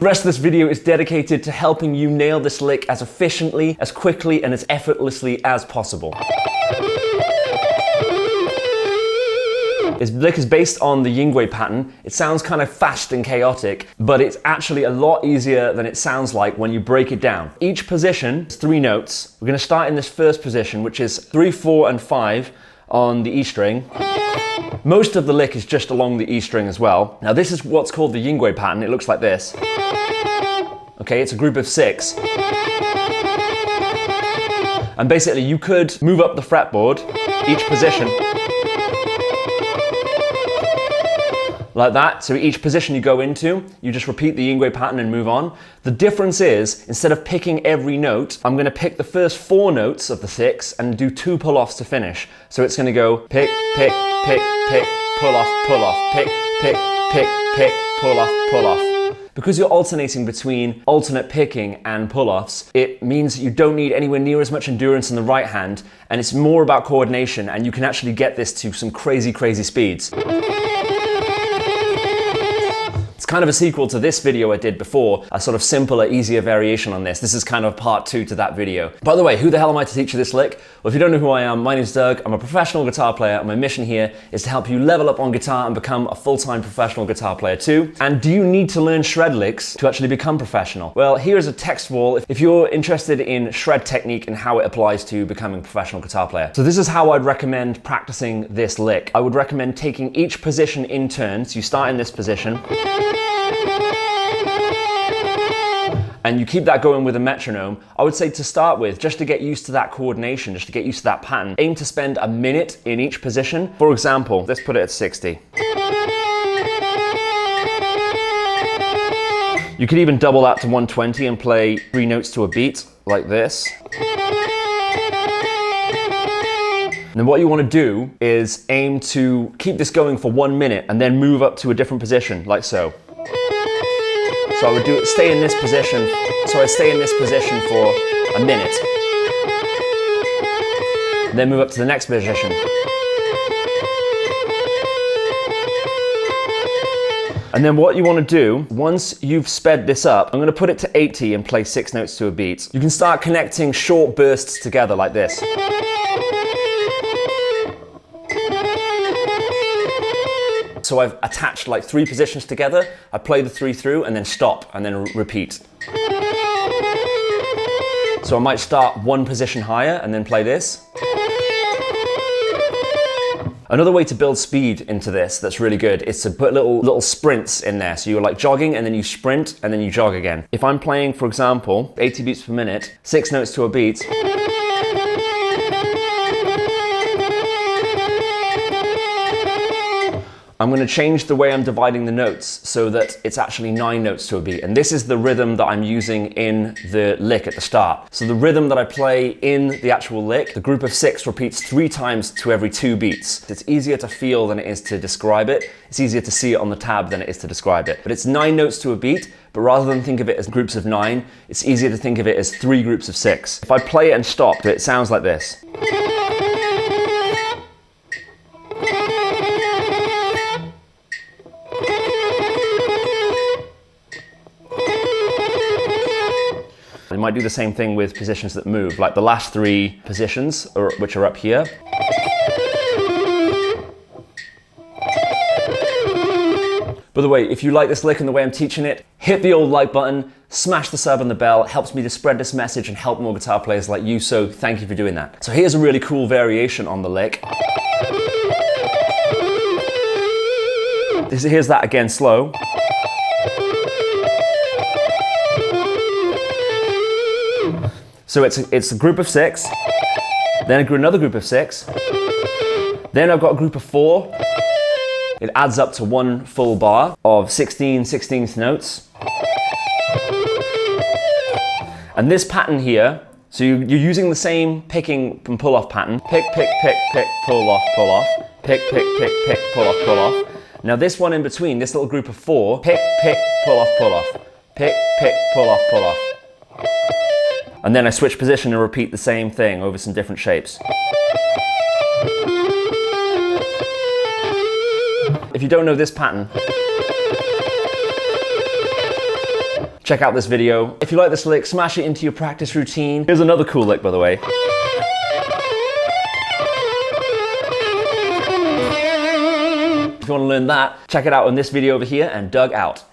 The rest of this video is dedicated to helping you nail this lick as efficiently, as quickly, and as effortlessly as possible. This lick is based on the Yingwei pattern. It sounds kind of fast and chaotic, but it's actually a lot easier than it sounds like when you break it down. Each position is 3 notes. We're going to start in this first position, which is 3, 4, and 5 on the E string. Most of the lick is just along the E string as well. Now this is what's called the Yingwei pattern. It looks like this. Okay, it's a group of 6. And basically you could move up the fretboard, each position, like that. So each position you go into, you just repeat the Yingwei pattern and move on. The difference is, instead of picking every note, I'm gonna pick the first 4 notes of the 6 and do 2 pull-offs to finish. So it's gonna go pick, pick, pick, pick, pull off, pick, pick, pick, pick, pull off. Because you're alternating between alternate picking and pull-offs, it means you don't need anywhere near as much endurance in the right hand, and it's more about coordination, and you can actually get this to some crazy, crazy speeds. It's kind of a sequel to this video I did before, a sort of simpler, easier variation on this. This is kind of part 2 to that video. By the way, who the hell am I to teach you this lick? Well, if you don't know who I am, my name's Doug. I'm a professional guitar player, and my mission here is to help you level up on guitar and become a full-time professional guitar player too. And do you need to learn shred licks to actually become professional? Well, here's a text wall if you're interested in shred technique and how it applies to becoming a professional guitar player. So this is how I'd recommend practicing this lick. I would recommend taking each position in turns. You start in this position, and you keep that going with a metronome. I would say to start with, just to get used to that coordination, just to get used to that pattern, aim to spend a minute in each position. For example, let's put it at 60. You could even double that to 120 and play 3 notes to a beat, like this. And then what you want to do is aim to keep this going for 1 minute and then move up to a different position, like so. So I would stay in this position for a minute. And then move up to the next position. And then what you want to do, once you've sped this up, I'm going to put it to 80 and play 6 notes to a beat. You can start connecting short bursts together like this. So I've attached like 3 positions together, I play the 3 through and then stop and then repeat. So I might start 1 position higher and then play this. Another way to build speed into this that's really good is to put little sprints in there. So you're like jogging and then you sprint and then you jog again. If I'm playing, for example, 80 beats per minute, 6 notes to a beat, I'm going to change the way I'm dividing the notes so that it's actually 9 notes to a beat. And this is the rhythm that I'm using in the lick at the start. So the rhythm that I play in the actual lick, the group of 6 repeats 3 times to every 2 beats. It's easier to feel than it is to describe it. It's easier to see it on the tab than it is to describe it. But it's 9 notes to a beat, but rather than think of it as groups of 9, it's easier to think of it as 3 groups of 6. If I play it and stop, it sounds like this. You might do the same thing with positions that move, like the last 3 positions, which are up here. By the way, if you like this lick and the way I'm teaching it, hit the old like button, smash the sub and the bell. It helps me to spread this message and help more guitar players like you, so thank you for doing that. So here's a really cool variation on the lick. Here's that again, slow. So it's a group of 6, then another group of 6, then I've got a group of 4. It adds up to 1 full bar of 16 16th notes. And this pattern here, so you're using the same picking and pull off pattern. Pick, pick, pick, pick, pull off, pull off. Pick, pick, pick, pick, pull off, pull off. Now this one in between, this little group of 4, pick, pick, pull off, pull off. Pick, pick, pull off, pull off. And then I switch position and repeat the same thing over some different shapes. If you don't know this pattern, check out this video. If you like this lick, smash it into your practice routine. Here's another cool lick, by the way. If you want to learn that, check it out in this video over here, and Doug out.